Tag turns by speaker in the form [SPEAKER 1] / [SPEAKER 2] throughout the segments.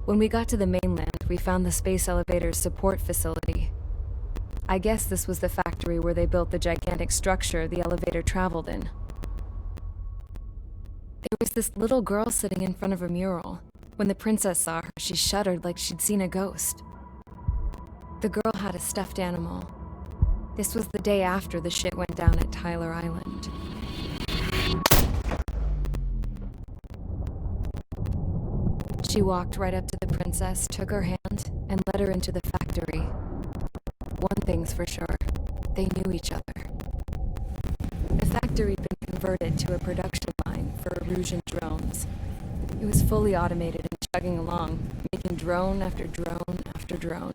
[SPEAKER 1] When we got to the mainland, we found the space elevator's support facility. I guess this was the factory where they built the gigantic structure the elevator traveled in. There was this little girl sitting in front of a mural. When the princess saw her, she shuddered like she'd seen a ghost. The girl had a stuffed animal. This was the day after the shit went down at Tyler Island. She walked right up to the princess, took her hand, and led her into the factory. One thing's for sure, they knew each other. The factory had been converted to a production line for Erusian drones. It was fully automated and chugging along, making drone after drone after drone.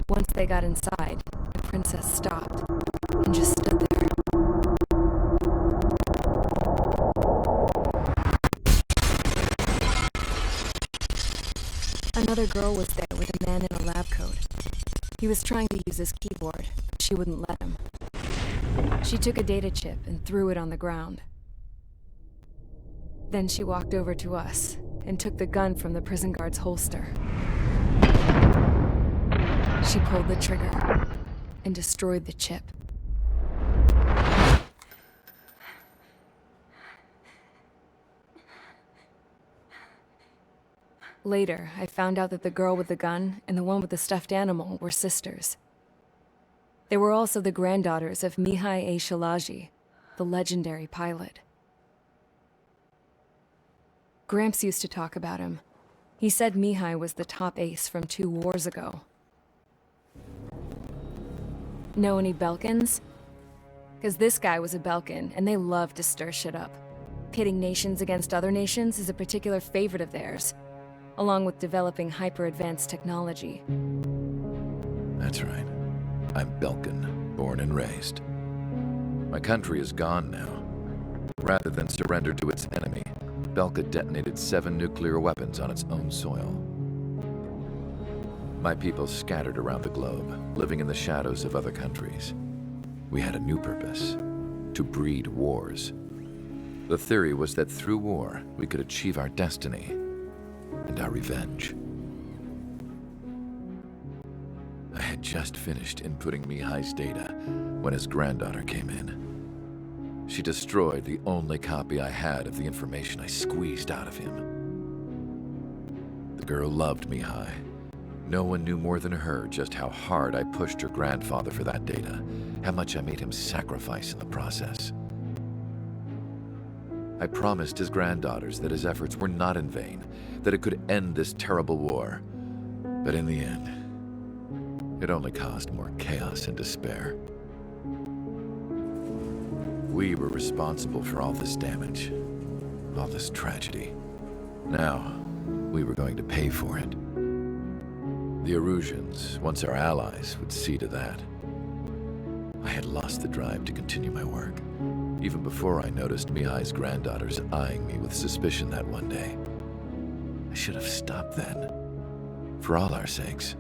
[SPEAKER 1] Once they got inside, the princess stopped and just stood there. Another girl was there with a man in a lab coat. He was trying to use his keyboard, but she wouldn't let him. She took a data chip and threw it on the ground. Then she walked over to us and took the gun from the prison guard's holster. She pulled the trigger and destroyed the chip. Later, I found out that the girl with the gun and the one with the stuffed animal were sisters. They were also the granddaughters of Mihai A. Shalaji, the legendary pilot. Gramps used to talk about him. He said Mihai was the top ace from 2 wars ago. Know any Belkans? 'Cause this guy was a Belkan, and they love to stir shit up. Pitting nations against other nations is a particular favorite of theirs, along with developing hyper-advanced technology.
[SPEAKER 2] That's right. I'm Belkan, born and raised. My country is gone now. Rather than surrender to its enemy, Belka detonated 7 nuclear weapons on its own soil. My people scattered around the globe, living in the shadows of other countries. We had a new purpose: to breed wars. The theory was that through war, we could achieve our destiny and our revenge. I had just finished inputting Mihai's data when his granddaughter came in. She destroyed the only copy I had of the information I squeezed out of him. The girl loved Mihai. No one knew more than her just how hard I pushed her grandfather for that data, how much I made him sacrifice in the process. I promised his granddaughters that his efforts were not in vain, that it could end this terrible war. But in the end, it only caused more chaos and despair. We were responsible for all this damage, all this tragedy. Now, we were going to pay for it. The Erusians, once our allies, would see to that. I had lost the drive to continue my work, even before I noticed Mihai's granddaughters eyeing me with suspicion that one day. I should have stopped then, for all our sakes.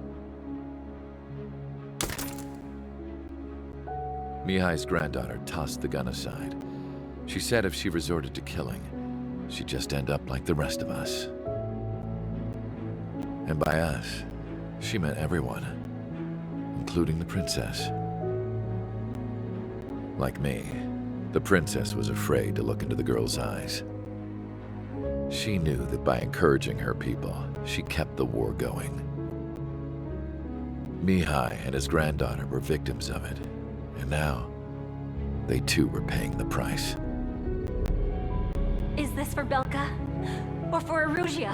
[SPEAKER 2] Mihai's granddaughter tossed the gun aside. She said if she resorted to killing, she'd just end up like the rest of us. And by us, she meant everyone, including the princess. Like me, the princess was afraid to look into the girl's eyes. She knew that by encouraging her people, she kept the war going. Mihai and his granddaughter were victims of it, and now they too were paying the price.
[SPEAKER 3] Is this for Belka? Or for Erusia?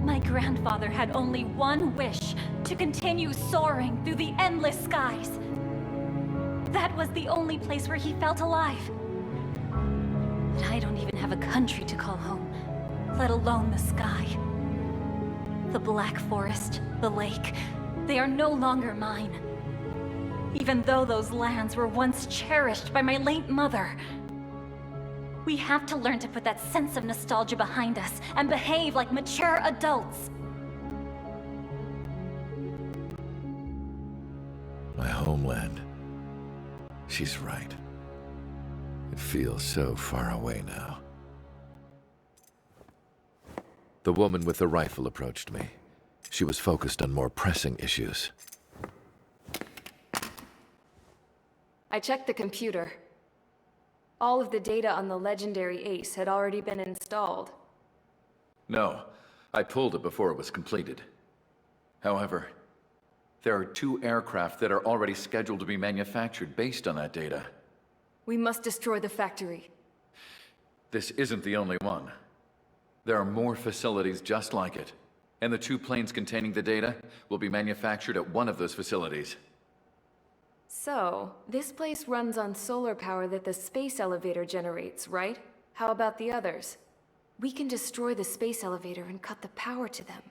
[SPEAKER 3] My grandfather had only one wish: to continue soaring through the endless skies. That was the only place where he felt alive. But I don't even have a country to call home, let alone the sky. The Black Forest, the lake, they are no longer mine. Even though those lands were once cherished by my late mother. We have to learn to put that sense of nostalgia behind us and behave like mature adults.
[SPEAKER 2] My homeland. She's right. It feels so far away now. The woman with the rifle approached me. She was focused on more pressing issues.
[SPEAKER 1] I checked the computer. All of the data on the legendary Ace had already been installed.
[SPEAKER 2] No, I pulled it before it was completed. However, there are 2 aircraft that are already scheduled to be manufactured based on that data.
[SPEAKER 1] We must destroy the factory.
[SPEAKER 2] This isn't the only one. There are more facilities just like it, and the 2 planes containing the data will be manufactured at one of those facilities.
[SPEAKER 1] So, this place runs on solar power that the space elevator generates, right? How about the others? We can destroy the space elevator and cut the power to them.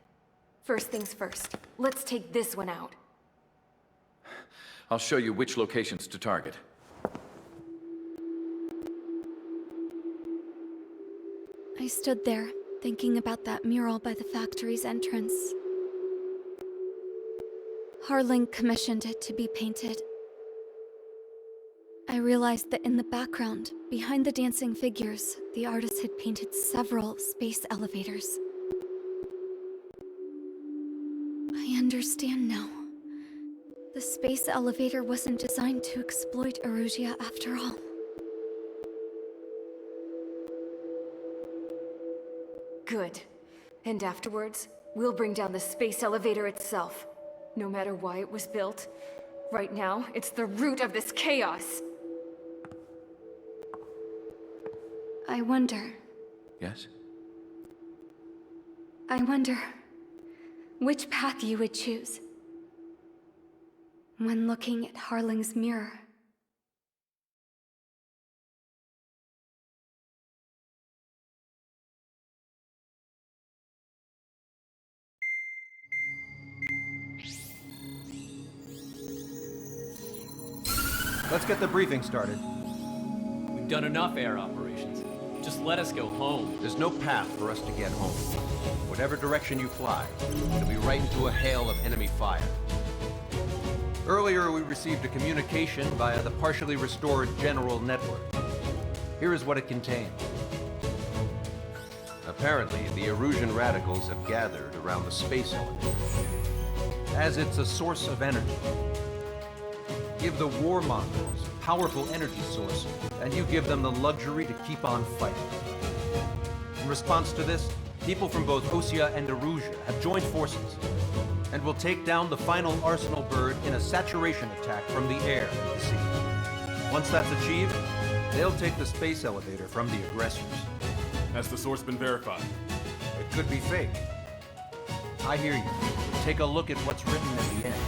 [SPEAKER 1] First things first, let's take this one out.
[SPEAKER 2] I'll show you which locations to target.
[SPEAKER 4] I stood there, thinking about that mural by the factory's entrance. Harling commissioned it to be painted. I realized that in the background, behind the dancing figures, the artist had painted several space elevators. I understand now. The space elevator wasn't designed to exploit Erusia after all.
[SPEAKER 1] Good. And afterwards, we'll bring down the space elevator itself. No matter why it was built, right now, it's the root of this chaos.
[SPEAKER 4] I wonder
[SPEAKER 2] Yes?
[SPEAKER 4] which path you would choose when looking at Harling's mirror.
[SPEAKER 5] Let's get the briefing started.
[SPEAKER 6] We've done enough air operations. Just let us go home.
[SPEAKER 5] There's no path for us to get home. Whatever direction you fly, it'll be right into a hail of enemy fire. Earlier, we received a communication via the partially restored general network. Here is what it contained. Apparently, the Erusian radicals have gathered around the space elevator, as it's a source of energy. Give the warmongers a powerful energy source, and you give them the luxury to keep on fighting. In response to this, people from both Osea and Erusia have joined forces, and will take down the final Arsenal bird in a saturation attack from the air and the sea. Once that's achieved, they'll take the space elevator from the aggressors.
[SPEAKER 7] Has the source been verified?
[SPEAKER 5] It could be fake. I hear you. Take a look at what's written at the end.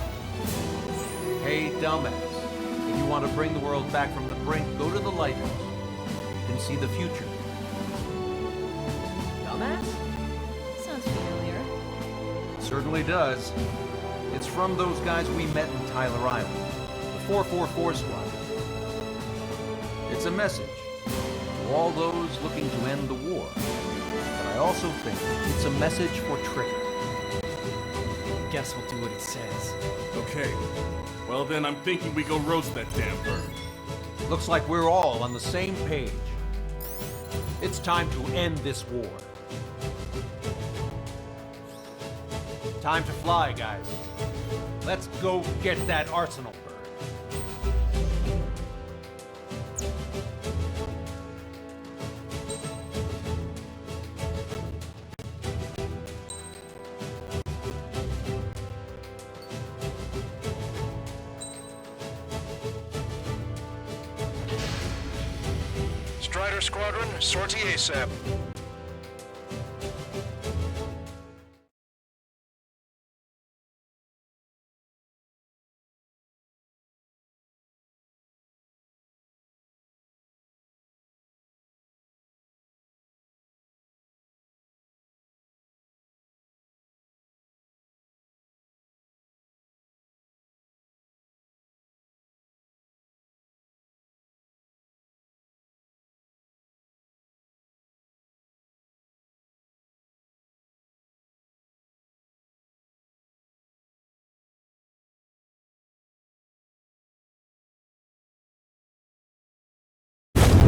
[SPEAKER 5] Hey, dumbass. If you want to bring the world back from the brink, go to the Lighthouse. You can see the future.
[SPEAKER 3] Dumbass? Sounds familiar.
[SPEAKER 5] It certainly does. It's from those guys we met in Tyler Island, the 444 squad. It's a message to all those looking to end the war. But I also think it's a message for Tricker.
[SPEAKER 6] Guess we'll do what it says.
[SPEAKER 7] Okay. Well then, I'm thinking we go roast that damn bird.
[SPEAKER 5] Looks like we're all on the same page. It's time to end this war. Time to fly, guys. Let's go get that Arsenal bird.
[SPEAKER 8] Strider Squadron, sortie ASAP.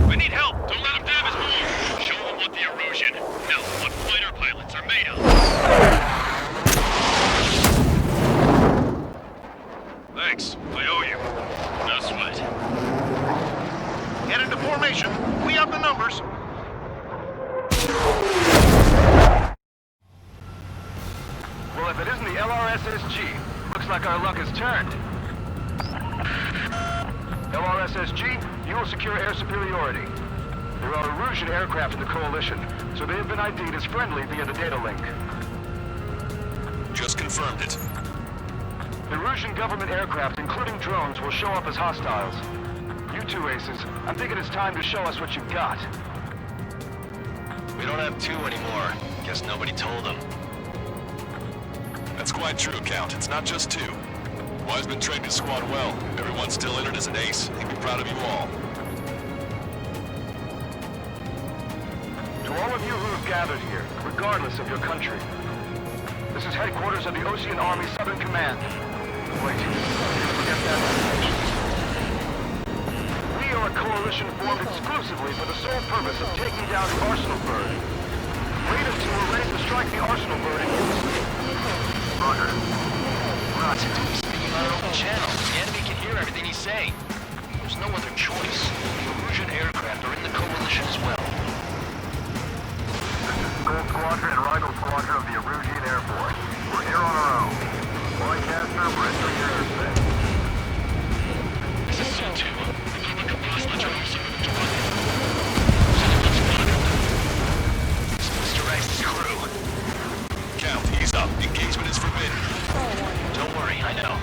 [SPEAKER 9] We need help! Don't let them damage more! Show them what the Erusian, no, what fighter pilots are made
[SPEAKER 8] orders.
[SPEAKER 9] Well, if it isn't the LRSSG, looks like our luck has turned. LRSSG, you will secure air superiority. There are Erusian aircraft in the Coalition, so they have been ID'd as friendly via the data link.
[SPEAKER 8] Just confirmed it.
[SPEAKER 9] Erusian government aircraft, including drones, will show up as hostiles. You two Aces, I'm thinking it's time to show us what you've got.
[SPEAKER 8] We don't have two anymore. Guess nobody told them. That's quite true, Count. It's not just two. Wiseman trained his squad well. Everyone's still entered as an ace. He'd be proud of you all.
[SPEAKER 9] To all of you who have gathered here, regardless of your country, this is headquarters of the Ocean Army Southern Command. Wait, forget that. We are a coalition formed exclusively for the sole purpose of taking down the Arsenal Bird. Raiders who were ready to strike the Arsenal Bird in unison. Roger.
[SPEAKER 10] We're not speaking on our own channel. The enemy can hear everything he's saying. There's no other choice. The Erusian aircraft are in the Coalition as well.
[SPEAKER 9] This is Gold Squadron and Rival Squadron of the Erusian Air Force. We're here on our own. Broadcaster, we're entering your airspace.
[SPEAKER 10] This is C2. Republic of Bosnia also Mr. X's crew.
[SPEAKER 8] Count, ease up. Engagement is forbidden.
[SPEAKER 10] Don't worry, I know.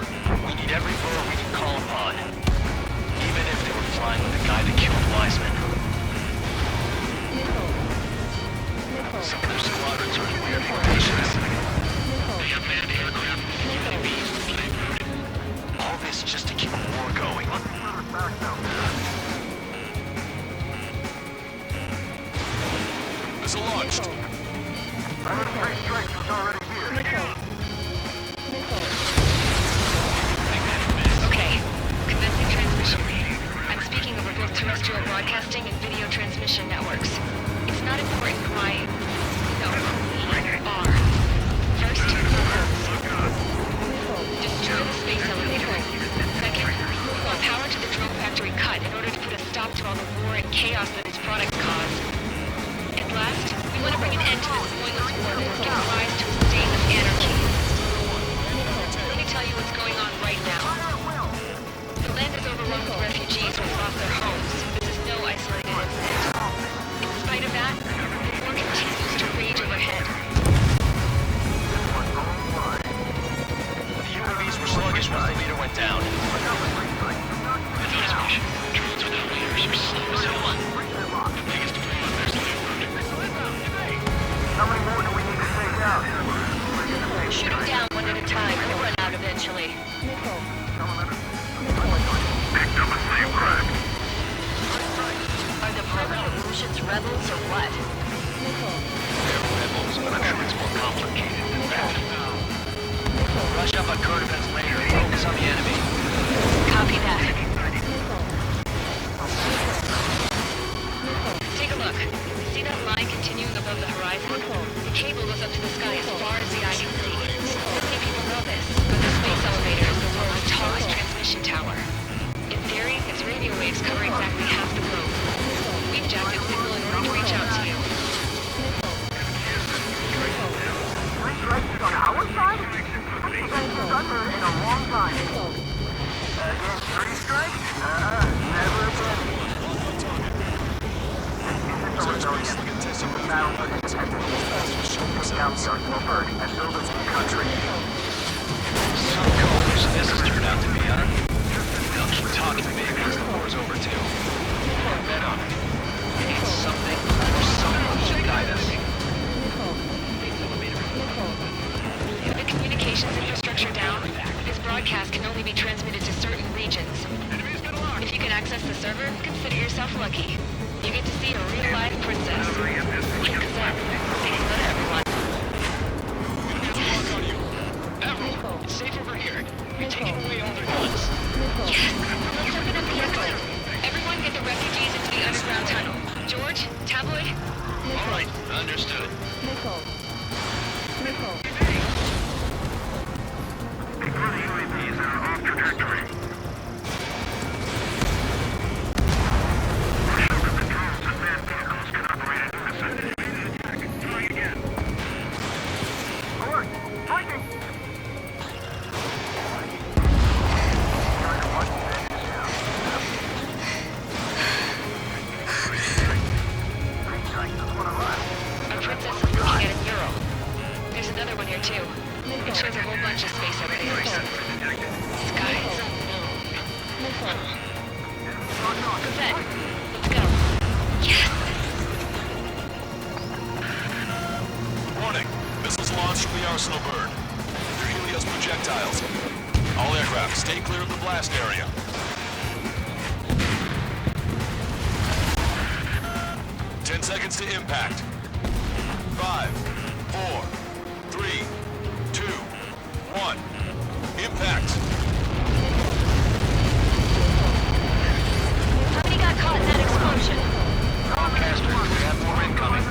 [SPEAKER 10] We need every bird we can call upon. Even if they were flying with the guy that killed Wiseman. Some of their squadrons are in weird formations. They have manned aircraft with UAVs flying through. All this just to keep a war going.
[SPEAKER 8] Missile launched.
[SPEAKER 9] Three strikes was already here.
[SPEAKER 11] Okay, commencing transmission. I'm speaking over both terrestrial broadcasting and video transmission networks. It's not important why... No, we are. First, destroy the space elevator. Second, power to the drone factory cut in order to put a stop to all the war and chaos that its products cause. And last, we want to bring an end to this pointless war that has given rise to a state of anarchy. Let me tell you what's going on right now. The land is overrun with refugees who have lost their homes. This is no isolated incident. In spite of that, the war continues to rage overhead.
[SPEAKER 10] The UAVs were sluggish once the leader went down. Transmission. Drones without leaders are slow as hell. The biggest problem there's landward.
[SPEAKER 9] How many more do we need to take out?
[SPEAKER 11] Shoot them down one at a time. They'll run out eventually.
[SPEAKER 9] Picked up a slave crack.
[SPEAKER 11] Are the Erusians rebels or what?
[SPEAKER 10] They're rebels, but I'm sure it's more complicated than that. Rush up on Kordovans later and focus on the enemy.
[SPEAKER 11] Copy that. Take a look. See that line continuing above the horizon? The cable goes up to the sky as far as the eye can see. Many people know this, but the space elevator is the world's tallest transmission tower. In theory, its radio waves cover exactly half the globe. We've jacked its signal in order to reach out to you.
[SPEAKER 9] Three strikes on our side? Thunder in a long time. Again, 3 strikes? Never again.
[SPEAKER 10] Some colors this has turned out to be, huh? They'll keep talking to me because the war's over too. Bet on it. We need something or someone to guide us.
[SPEAKER 11] With the communications infrastructure down, this broadcast can only be transmitted to certain regions. If you can access the server, consider yourself lucky. You get to see a real-life princess. Except, not everyone.
[SPEAKER 10] Everyone, it's safe over here. You're taking away all their guns.
[SPEAKER 11] Yes! Let's open up the exit. Everyone get the refugees into the underground tunnel. George, Tabloid?
[SPEAKER 10] All right, understood.
[SPEAKER 9] Ignore the UAVs that are off trajectory. Push over the drones and manned vehicles.
[SPEAKER 8] projectiles. All aircraft, stay clear of the blast area. Ten seconds to impact. 5, 4, 3, 2, 1. Impact.
[SPEAKER 11] How many got caught in that explosion?
[SPEAKER 10] Broadcaster, we have more incoming.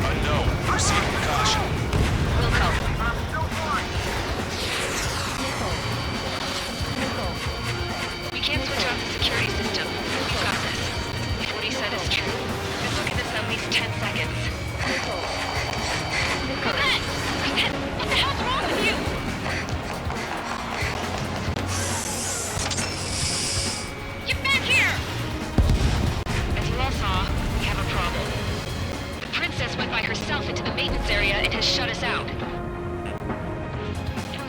[SPEAKER 8] Unknown. Proceed with caution.
[SPEAKER 11] Wilco. We can't switch off the security system. We've got this. If what he said is true, this will give us at least 10 seconds. Coquette! Coquette! What the hell's wrong with you? Get back here! As you all saw, we have a problem. The princess went by herself into the maintenance area and has shut us out. No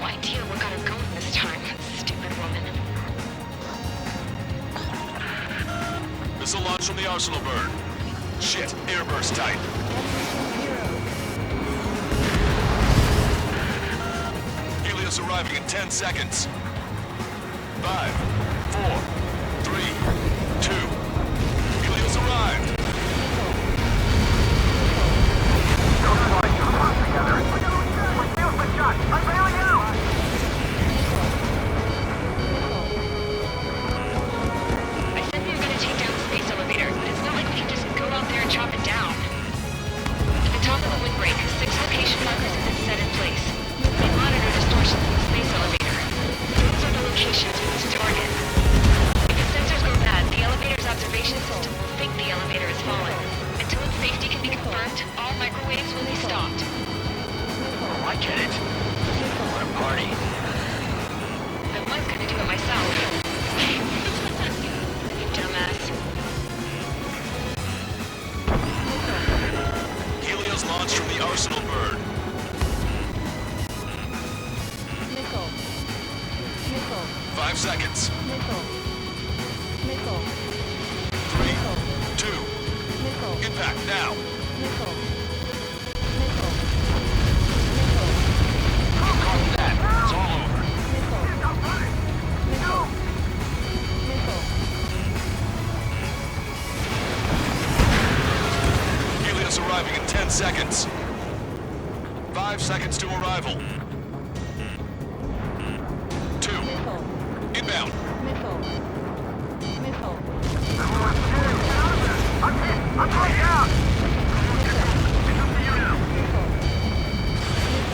[SPEAKER 11] idea what got her going this time. Stupid woman.
[SPEAKER 8] Missile launch from the Arsenal bird. Shit, airburst tight. Helios arriving in 10 seconds. 5, 4, 3, 2. Helios arrived.
[SPEAKER 11] I said we were going to take down the space elevator, but it's not like we can just go out there and chop it down. At the top of the windbreak, 6 location markers have been set in place. They monitor distortions in the space elevator. Those are the locations we need to target. If the sensors go bad, the elevator's observation system will think the elevator has fallen. Until its safety can be confirmed, all microwaves will be stopped.
[SPEAKER 10] Oh, I get it. What a party.
[SPEAKER 11] I was going to do it myself. You dumbass.
[SPEAKER 8] Helios launched from the Arsenal bird. 5 seconds. 3, 2. Impact now.
[SPEAKER 10] Copy that. It's all over.
[SPEAKER 8] Helios arriving in 10 seconds. 5 seconds to arrival. 2. Inbound.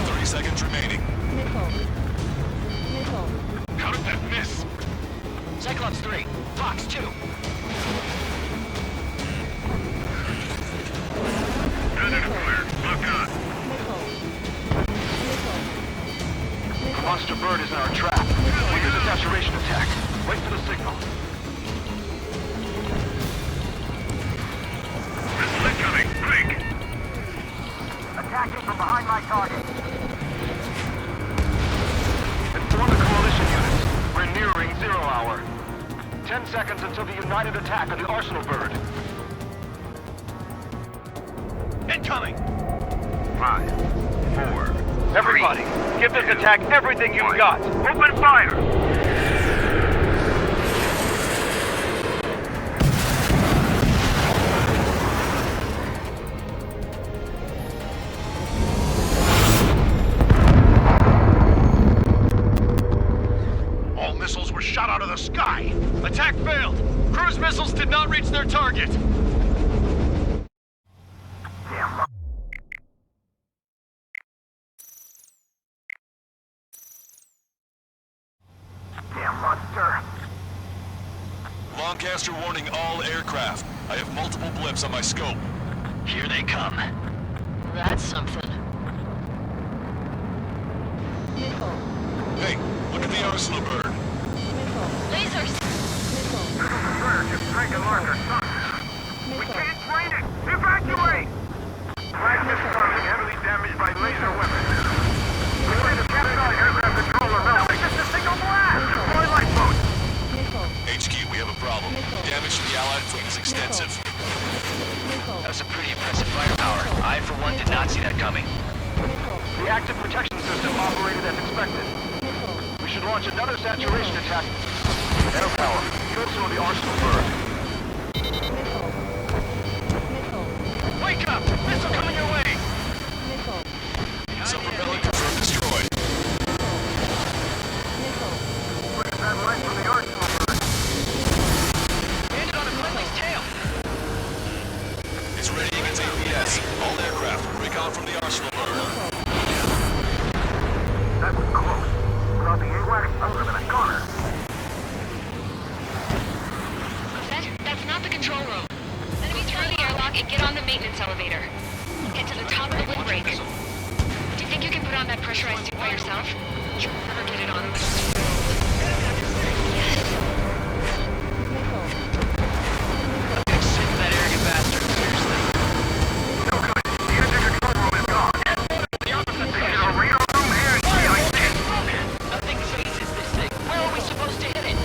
[SPEAKER 8] 30 seconds remaining.
[SPEAKER 10] How did that miss? Cyclops 3. Fox 2.
[SPEAKER 9] Monster bird is in our trap. We'll use a saturation attack. Wait for the signal. Missile incoming. Quick! Attacking from behind my target. Inform the coalition units. We're nearing 0 hour. 10 seconds until the united attack of the Arsenal bird. Incoming! 5, 4. Everybody, give this attack everything you've got. Open fire!
[SPEAKER 10] All missiles were shot out of the sky. Attack failed. Cruise missiles did not reach their target.
[SPEAKER 8] Lancaster warning all aircraft. I have multiple blips on my scope.
[SPEAKER 10] Here they come.
[SPEAKER 11] That's something.
[SPEAKER 8] Hey, look at the Arsenal bird.
[SPEAKER 11] Lasers!
[SPEAKER 9] We can't train it! Evacuate! Flag missiles are being heavily damaged by laser weapons. We need to capture aircraft controller now. This is a single blast! Deploy lifeboats!
[SPEAKER 8] HQ, we have a problem. Damage to the Allied fleet is extensive.
[SPEAKER 10] That was a pretty impressive firepower. I, for one, did not see that coming.
[SPEAKER 9] The active protection system operated as expected. should launch another saturation attack. Air power. Kill some of the arsenal bird. Wake up! Missile coming your way!
[SPEAKER 8] Sub-propeller confirmed destroyed.
[SPEAKER 9] Look at that light from the arsenal bird. Landed on a friendly's tail.
[SPEAKER 8] It's ready against APS. All aircraft, recon from the arsenal bird.
[SPEAKER 9] That was close. Without the AWACS, I would have been a goner.
[SPEAKER 11] That's not the control room. Let me through the airlock and get on the maintenance elevator. Get to the top of the windbreak. Do you think you can put on that pressurized suit by yourself? You'll never get it on unless you do. Yes.
[SPEAKER 10] I'm getting sick of that arrogant bastard, seriously.
[SPEAKER 9] No good. The engine control room is gone. The opposite station. A radar room and
[SPEAKER 10] Nothing phases this thing. Where are we supposed to hit it?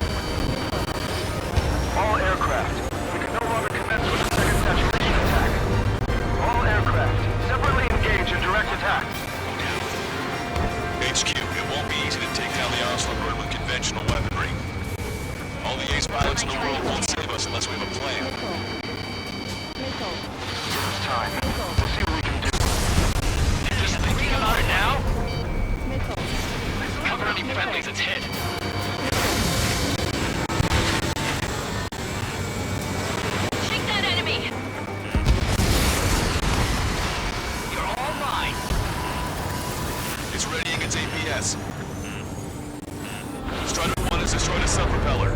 [SPEAKER 9] all aircraft. We can no longer commence with a second saturation attack. All aircraft, separately engage in direct attack.
[SPEAKER 8] HQ, it won't be easy to take down the arsenal bird with conventional weaponry. All the ace pilots in the world won't save us unless we have a plan.
[SPEAKER 9] It's time. We'll see what we can do.
[SPEAKER 10] You're just thinking about it now? Cover any friendlies it's hit.
[SPEAKER 11] Take that enemy!
[SPEAKER 10] You're all mine.
[SPEAKER 8] It's ready against APS. Strider 1 has destroyed a sub-propeller.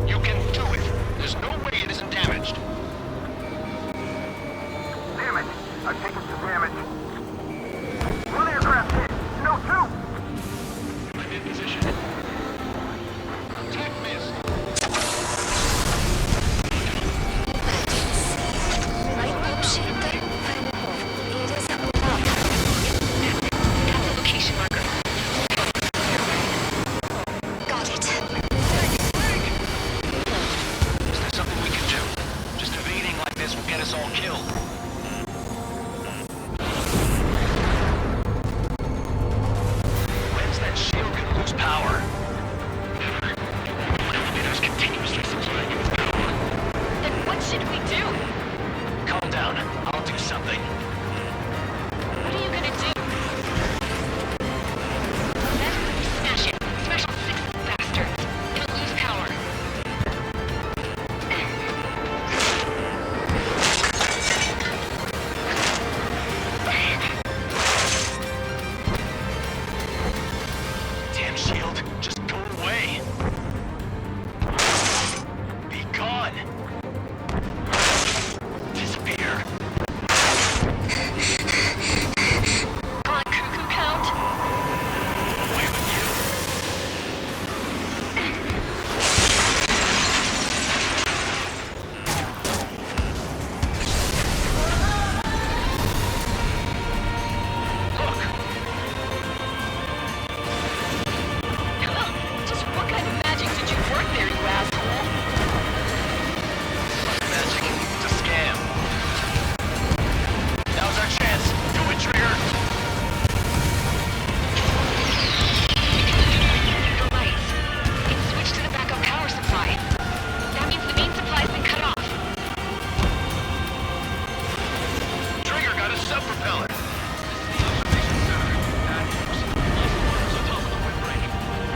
[SPEAKER 10] You can do it. There's no way it isn't damaged.
[SPEAKER 9] Damn it. I've taken some damage. One aircraft hit. No, two.
[SPEAKER 10] I'm in position. Attack missed.
[SPEAKER 11] That's a location marker. Got it.
[SPEAKER 10] Is there something we can do? Just evading like this will get us all killed. When's that shield gonna lose power? Never. Elevators continuously supplying you with power.
[SPEAKER 11] Then what should we do?
[SPEAKER 10] Calm down. I'll do something.
[SPEAKER 11] What are you gonna do? Smash it. Smash all 6 bastards. It'll lose power.
[SPEAKER 10] Damn shield, just go away. Be gone. Disappear.
[SPEAKER 11] Come on, cuckoo count.
[SPEAKER 10] Away with you. Look,
[SPEAKER 11] Just what kind of magic did you work there, you asshole?
[SPEAKER 10] magic. It's a scam. Now's our chance. Do it, Trigger.
[SPEAKER 11] The lights. It's switched to the backup power supply. That means the main supply's been cut off.
[SPEAKER 10] Trigger got a sub-propeller.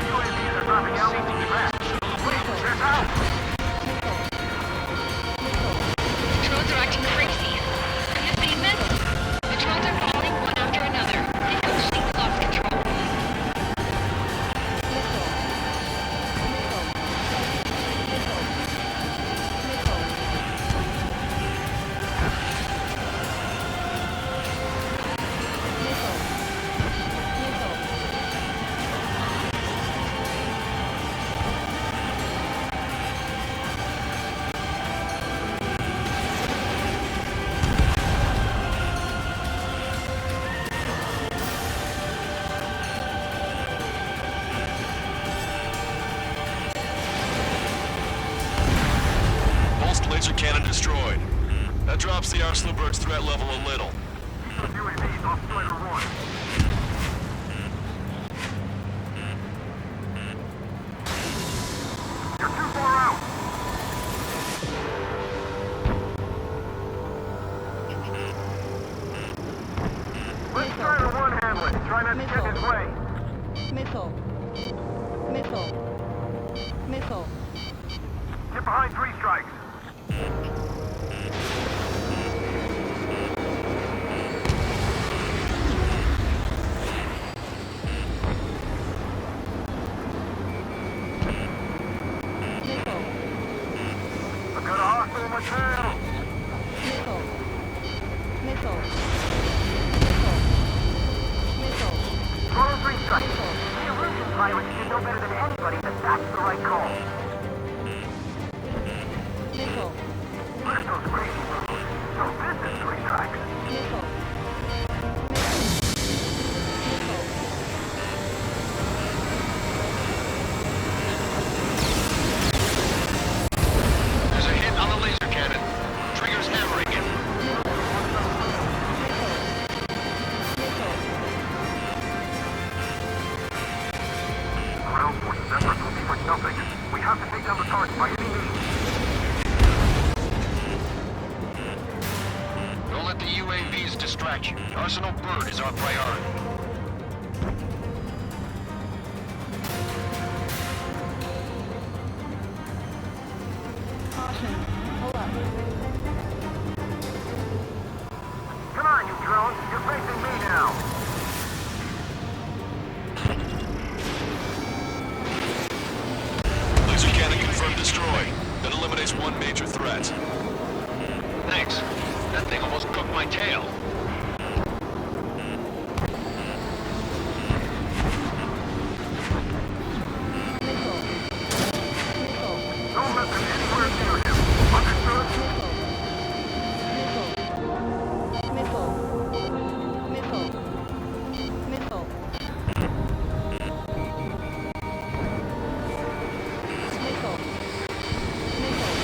[SPEAKER 9] UAVs are dropping out. Fast. Wait, there's out.
[SPEAKER 11] Drones are acting crazy. And the statement? The drones are falling one after another. They've completely lost control.
[SPEAKER 8] Pulsed laser cannon destroyed. That drops the arsenal bird's threat level a little.
[SPEAKER 9] UAVs off Strider 1. units get his way.
[SPEAKER 12] Missile. Missile. Missile.
[SPEAKER 9] Get behind 3 strikes. I got a hostile in my tail.
[SPEAKER 12] Missile. Missile. Missile. Missile.
[SPEAKER 9] Follow 3 strikes. The Erusian pilots should know better than anybody that that's the right call.
[SPEAKER 12] Missile.
[SPEAKER 9] Look at those crazy moves. So this is 3 strikes.
[SPEAKER 12] Missile.
[SPEAKER 8] There's a hit on the laser cannon. Trigger's hammering it.
[SPEAKER 9] Ground forces efforts will be for nothing. We have to take down the target by any means.
[SPEAKER 8] Don't let the UAVs distract you. Arsenal Bird is our priority.
[SPEAKER 12] Caution. Pull up.
[SPEAKER 9] Come on, you drone. You're facing me now.
[SPEAKER 8] Laser cannon confirmed destroyed. That eliminates one major threat. Thanks. That thing almost cooked my tail.
[SPEAKER 12] Missile. Missile.
[SPEAKER 9] Don't let them anywhere near him. Understood?
[SPEAKER 12] Missile. Missile. Missile. Missile. Missile. Missile.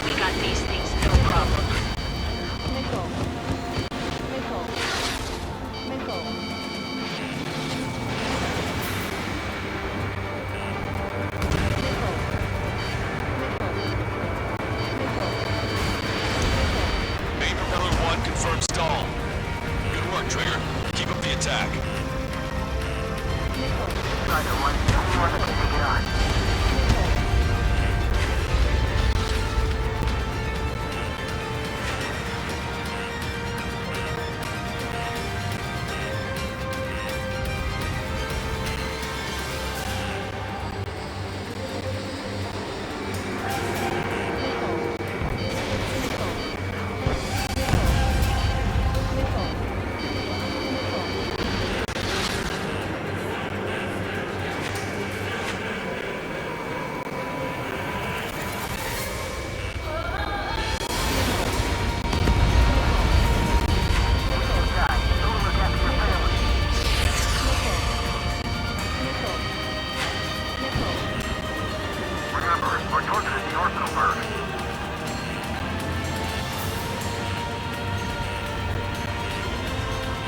[SPEAKER 11] We got these things, no problem.
[SPEAKER 12] Missile. Missile. Missile.
[SPEAKER 8] Main propeller 1 confirmed stall. Good work, Trigger. Keep up the attack.
[SPEAKER 9] Try to run. The only one that can take it on. Remember, our target is the Arsenal Bird.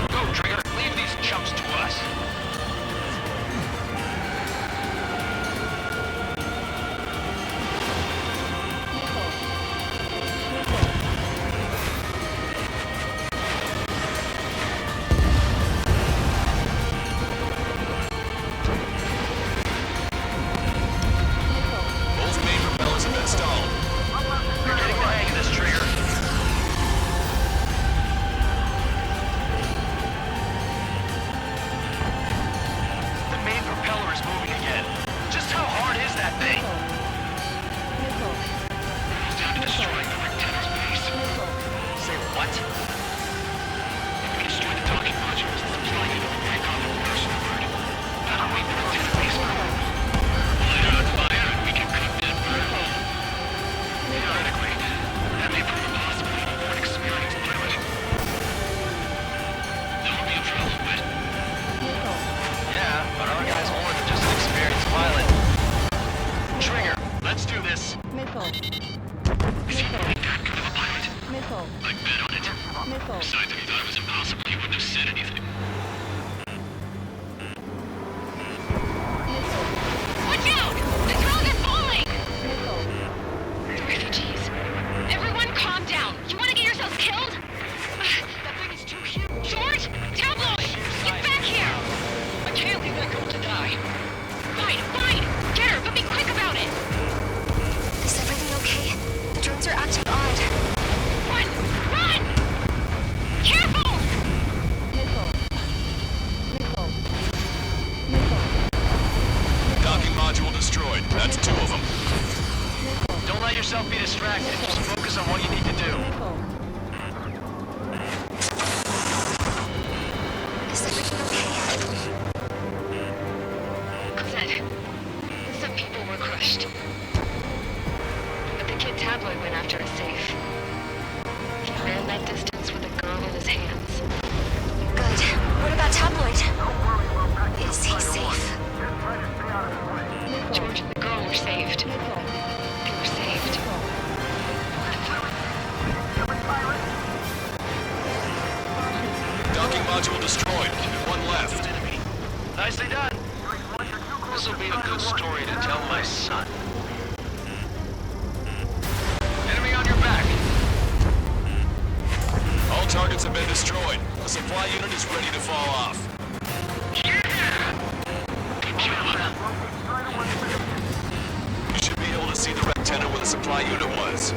[SPEAKER 8] Go, Trigger. Leave these chumps to us. Both main propellers have been stalled. You're getting the hang of this, Trigger. The main propeller is moving again. Just how hard is that thing? It's down to destroying the antenna's base. Say what? If we destroy the docking modules, it's implying that we break off the Arsenal Bird. That'll make the antenna base move. Light it on fire and we can cut that bird. Theoretically, that may prove a possibility for an experienced pilot. That would be a trouble, but... Yeah, but our guy's more than just an experienced pilot. Trigger, let's do this.
[SPEAKER 12] Missile.
[SPEAKER 8] Is he really that good of a pilot?
[SPEAKER 12] Missile.
[SPEAKER 8] I'd bet on it.
[SPEAKER 12] Missile.
[SPEAKER 8] Besides, if he thought it was impossible, he wouldn't have said anything.
[SPEAKER 11] Watch out! The drones are falling!
[SPEAKER 12] Missile.
[SPEAKER 11] Refugees. Everyone calm down. You want to get yourselves killed? That thing is too huge. George! Tabloid! Get back here! I can't
[SPEAKER 10] destroyed. That's 2 of them.
[SPEAKER 8] Don't let yourself be distracted. Just focus on what you need to do.
[SPEAKER 11] Is everything okay? Cosette, some people were crushed. But the kid Tabloid went after a safe. He ran that distance with a girl in his hands.
[SPEAKER 4] Good. What about Tabloid? Is he safe?
[SPEAKER 11] George and the girl were saved. They were saved.
[SPEAKER 10] Docking module destroyed. 1 left.
[SPEAKER 8] Nicely done. This'll be a good story to tell my son. Enemy on your back.
[SPEAKER 10] All targets have been destroyed. The supply unit is ready to fall off. You should be able to see the rectangle where the supply unit was.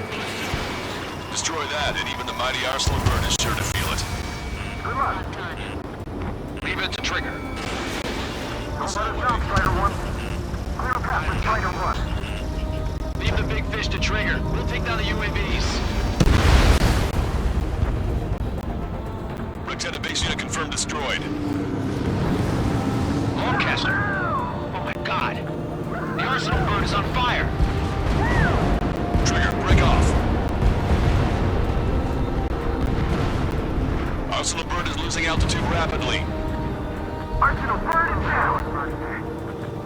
[SPEAKER 10] Destroy that, and even the mighty arsenal bird is sure to feel it.
[SPEAKER 9] Good luck.
[SPEAKER 8] Leave it to Trigger.
[SPEAKER 9] Don't let it down, Strider 1. Clear a path for Strider 1.
[SPEAKER 8] Leave the big fish to Trigger. We'll take down the UAVs.
[SPEAKER 10] Rectangle base unit confirmed destroyed.
[SPEAKER 8] Lancaster. Oh my god. The arsenal bird is on fire.
[SPEAKER 10] Trigger, break off. Arsenal bird is losing altitude rapidly.
[SPEAKER 9] Arsenal bird is down.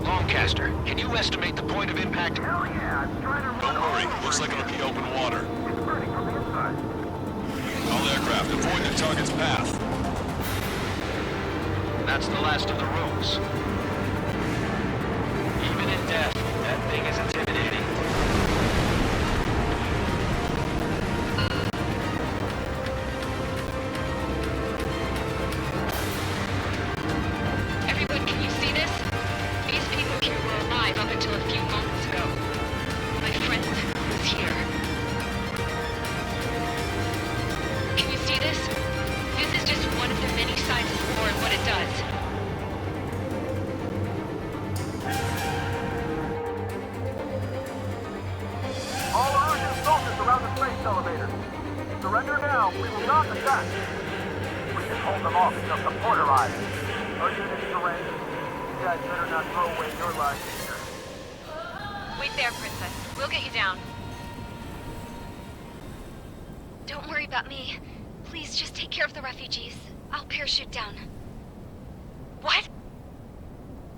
[SPEAKER 8] Lancaster, can you estimate the point of impact?
[SPEAKER 9] Hell yeah, Strider 1.
[SPEAKER 10] Don't worry, looks like it'll be open water.
[SPEAKER 9] It's burning from the inside.
[SPEAKER 10] All aircraft, avoid the target's path.
[SPEAKER 8] That's the last of the rooms. Even in death, that thing is intimidating.
[SPEAKER 11] Everyone, can you see this? These people here were alive up until a few moments ago. My friend was here. Can you see this? This is just one of the many signs of war and what it does.
[SPEAKER 9] All Erusian soldiers around the space elevator. Surrender now. We will not attack. We can hold them off until support arrives. Our units surrender. You guys better not throw away your lives either.
[SPEAKER 11] Wait there, Princess. We'll get you down.
[SPEAKER 4] Don't worry about me. Please just take care of the refugees. I'll parachute down.
[SPEAKER 11] What?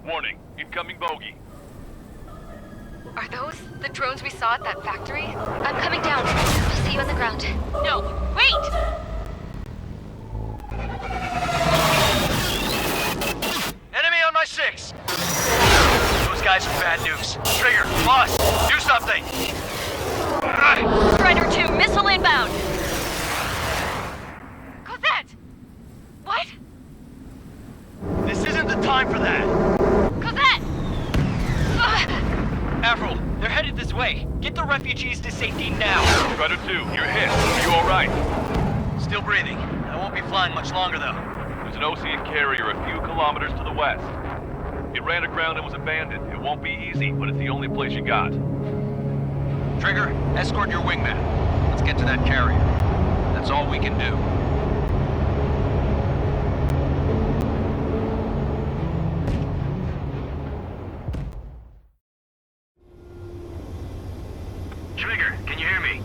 [SPEAKER 7] Warning, incoming bogey.
[SPEAKER 11] Are those the drones we saw at that factory?
[SPEAKER 4] I'm coming down. I'll see you on the ground.
[SPEAKER 11] No, wait!
[SPEAKER 8] Enemy on my 6! Those guys are bad news. Trigger, boss, do something!
[SPEAKER 11] Strider 2, missile inbound! Cosette! What?
[SPEAKER 8] This isn't the time for that!
[SPEAKER 11] Cosette!
[SPEAKER 8] Avril, they're headed this way. Get the refugees to safety now.
[SPEAKER 7] Strider 2, you're hit. Are you alright?
[SPEAKER 8] Still breathing. I won't be flying much longer, though.
[SPEAKER 7] There's an ocean carrier a few kilometers to the west. It ran aground and was abandoned. It won't be easy, but it's the only place you got.
[SPEAKER 8] Trigger, escort your wingman. Let's get to that carrier. That's all we can do. Trigger, can you hear me?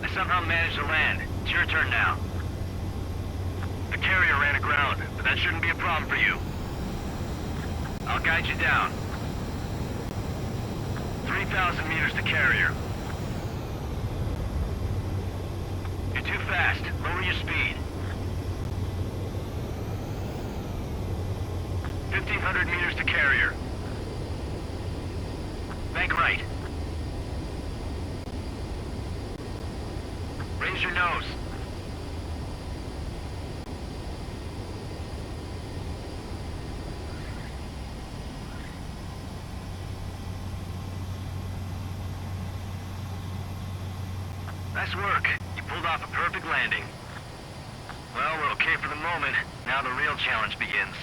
[SPEAKER 8] I somehow managed to land. It's your turn now. The carrier ran aground, but that shouldn't be a problem for you. I'll guide you down. 3,000 meters to carrier. You're too fast. Lower your speed. 1,500 meters to carrier. Bank right. Raise your nose. Nice work. You pulled off a perfect landing. Well, we're okay for the moment. Now the real challenge begins.